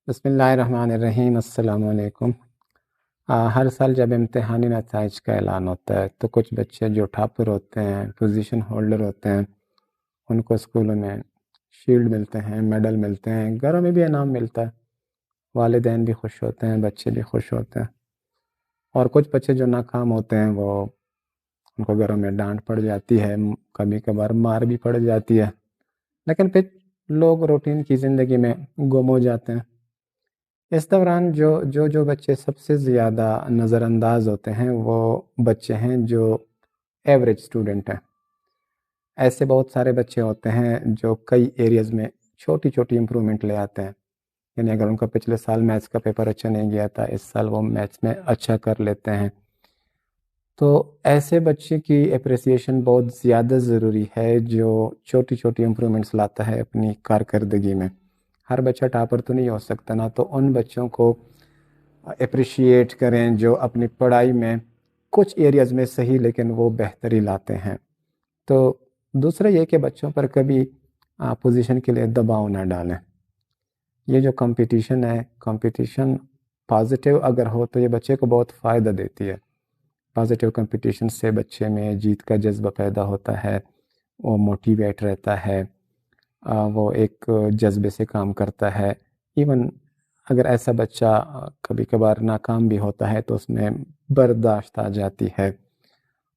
بسم اللہ الرحمن الرحیم، السلام علیکم۔ ہر سال جب امتحانی نتائج کا اعلان ہوتا ہے تو کچھ بچے جو ٹاپر ہوتے ہیں، پوزیشن ہولڈر ہوتے ہیں، ان کو اسکولوں میں شیلڈ ملتے ہیں، میڈل ملتے ہیں، گھروں میں بھی انعام ملتا ہے، والدین بھی خوش ہوتے ہیں، بچے بھی خوش ہوتے ہیں۔ اور کچھ بچے جو ناکام ہوتے ہیں وہ ان کو گھروں میں ڈانٹ پڑ جاتی ہے، کبھی کبھار مار بھی پڑ جاتی ہے، لیکن پھر لوگ روٹین کی زندگی میں گم ہو جاتے ہیں۔ اس دوران جو بچے سب سے زیادہ نظر انداز ہوتے ہیں وہ بچے ہیں جو ایوریج اسٹوڈنٹ ہیں۔ ایسے بہت سارے بچے ہوتے ہیں جو کئی ایریاز میں چھوٹی چھوٹی امپرومنٹ لے آتے ہیں، یعنی اگر ان کا پچھلے سال میتھس کا پیپر اچھا نہیں گیا تھا، اس سال وہ میتھس میں اچھا کر لیتے ہیں۔ تو ایسے بچے کی اپریسیشن بہت زیادہ ضروری ہے جو چھوٹی چھوٹی امپرومنٹس لاتا ہے اپنی کارکردگی میں۔ ہر بچہ ٹاپر تو نہیں ہو سکتا نا، تو ان بچوں کو اپریشیٹ کریں جو اپنی پڑھائی میں کچھ ایریاز میں صحیح لیکن وہ بہتری لاتے ہیں۔ تو دوسرا یہ کہ بچوں پر کبھی پوزیشن کے لیے دباؤ نہ ڈالیں۔ یہ جو کمپٹیشن ہے، کمپٹیشن پازیٹیو اگر ہو تو یہ بچے کو بہت فائدہ دیتی ہے۔ پازیٹیو کمپٹیشن سے بچے میں جیت کا جذبہ پیدا ہوتا ہے، وہ موٹیویٹ رہتا ہے، وہ ایک جذبے سے کام کرتا ہے۔ ایون اگر ایسا بچہ کبھی کبھار ناکام بھی ہوتا ہے تو اس میں برداشت آ جاتی ہے،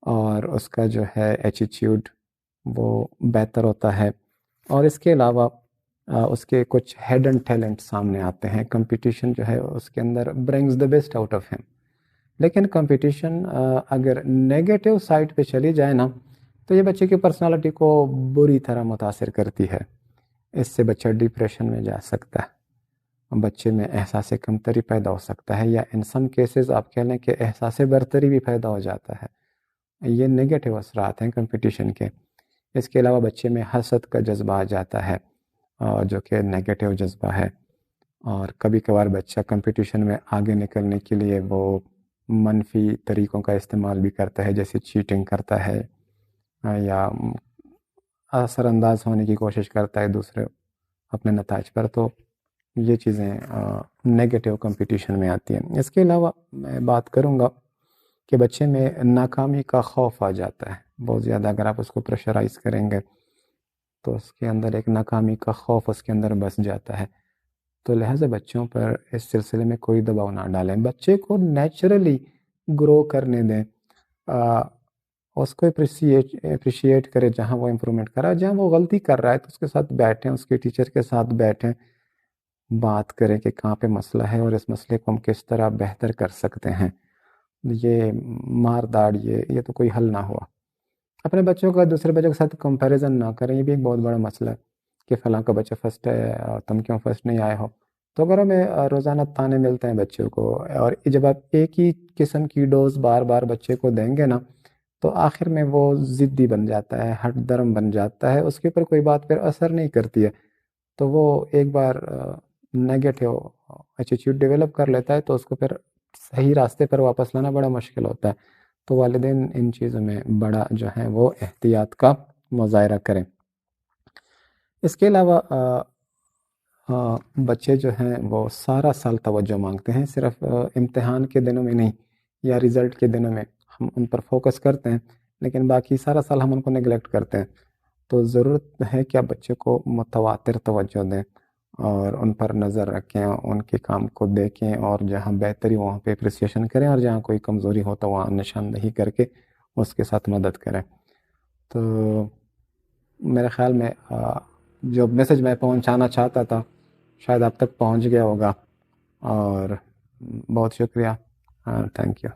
اور اس کا جو ہے ایٹیٹیوڈ وہ بہتر ہوتا ہے۔ اور اس کے علاوہ اس کے کچھ ہیڈن ٹیلنٹ سامنے آتے ہیں۔ کمپٹیشن جو ہے اس کے اندر brings the best out of ہم۔ لیکن کمپٹیشن اگر نیگیٹو سائڈ پہ چلی جائے نا تو یہ بچے کی پرسنالٹی کو بری طرح متاثر کرتی ہے۔ اس سے بچہ ڈپریشن میں جا سکتا ہے، بچے میں احساس کمتری پیدا ہو سکتا ہے، یا ان سم کیسز آپ کہہ لیں کہ احساس برتری بھی پیدا ہو جاتا ہے۔ یہ نیگیٹو اثرات ہیں کمپٹیشن کے۔ اس کے علاوہ بچے میں حسد کا جذبہ آ جاتا ہے، جو کہ نیگیٹو جذبہ ہے۔ اور کبھی کبھار بچہ کمپٹیشن میں آگے نکلنے کے لیے وہ منفی طریقوں کا استعمال بھی کرتا ہے، جیسے چیٹنگ کرتا ہے، یا اثر انداز ہونے کی کوشش کرتا ہے دوسرے اپنے نتائج پر۔ تو یہ چیزیں نیگیٹو کمپٹیشن میں آتی ہیں۔ اس کے علاوہ میں بات کروں گا کہ بچے میں ناکامی کا خوف آ جاتا ہے بہت زیادہ۔ اگر آپ اس کو پریشرائز کریں گے تو اس کے اندر ایک ناکامی کا خوف اس کے اندر بس جاتا ہے۔ تو لہٰذا بچوں پر اس سلسلے میں کوئی دباؤ نہ ڈالیں، بچے کو نیچرلی گرو کرنے دیں، اس کو اپریشیٹ کرے جہاں وہ امپرومنٹ کر رہا ہے، جہاں وہ غلطی کر رہا ہے تو اس کے ساتھ بیٹھیں، اس کے ٹیچر کے ساتھ بیٹھیں، بات کریں کہ کہاں پہ مسئلہ ہے اور اس مسئلے کو ہم کس طرح بہتر کر سکتے ہیں۔ یہ مار داڑ یہ تو کوئی حل نہ ہوا۔ اپنے بچوں کا دوسرے بچوں کے ساتھ کمپیریزن نہ کریں، یہ بھی ایک بہت بڑا مسئلہ ہے کہ فلاں کا بچہ فرسٹ ہے اور تم کیوں فرسٹ نہیں آئے ہو۔ تو گھروں میں روزانہ تانے ملتے ہیں بچوں کو، اور جب آپ ایک ہی قسم کی ڈوز بار بار بچے کو دیں گے نا تو آخر میں وہ ضدی بن جاتا ہے، ہٹ درم بن جاتا ہے، اس کے اوپر کوئی بات پھر اثر نہیں کرتی ہے۔ تو وہ ایک بار نیگیٹو ایٹیٹیوڈ ڈیولپ کر لیتا ہے تو اس کو پھر صحیح راستے پر واپس لانا بڑا مشکل ہوتا ہے۔ تو والدین ان چیزوں میں بڑا جو ہے وہ احتیاط کا مظاہرہ کریں۔ اس کے علاوہ بچے جو ہیں وہ سارا سال توجہ مانگتے ہیں، صرف امتحان کے دنوں میں نہیں یا رزلٹ کے دنوں میں ہم ان پر فوکس کرتے ہیں، لیکن باقی سارا سال ہم ان کو نیگلیکٹ کرتے ہیں۔ تو ضرورت ہے کہ آپ بچے کو متواتر توجہ دیں اور ان پر نظر رکھیں، ان کے کام کو دیکھیں، اور جہاں بہتری وہاں پہ اپریسیشن کریں، اور جہاں کوئی کمزوری ہو تو وہاں نشاندہی کر کے اس کے ساتھ مدد کریں۔ تو میرے خیال میں جو میسج میں پہنچانا چاہتا تھا شاید آپ تک پہنچ گیا ہوگا، اور بہت شکریہ، تھینک یو۔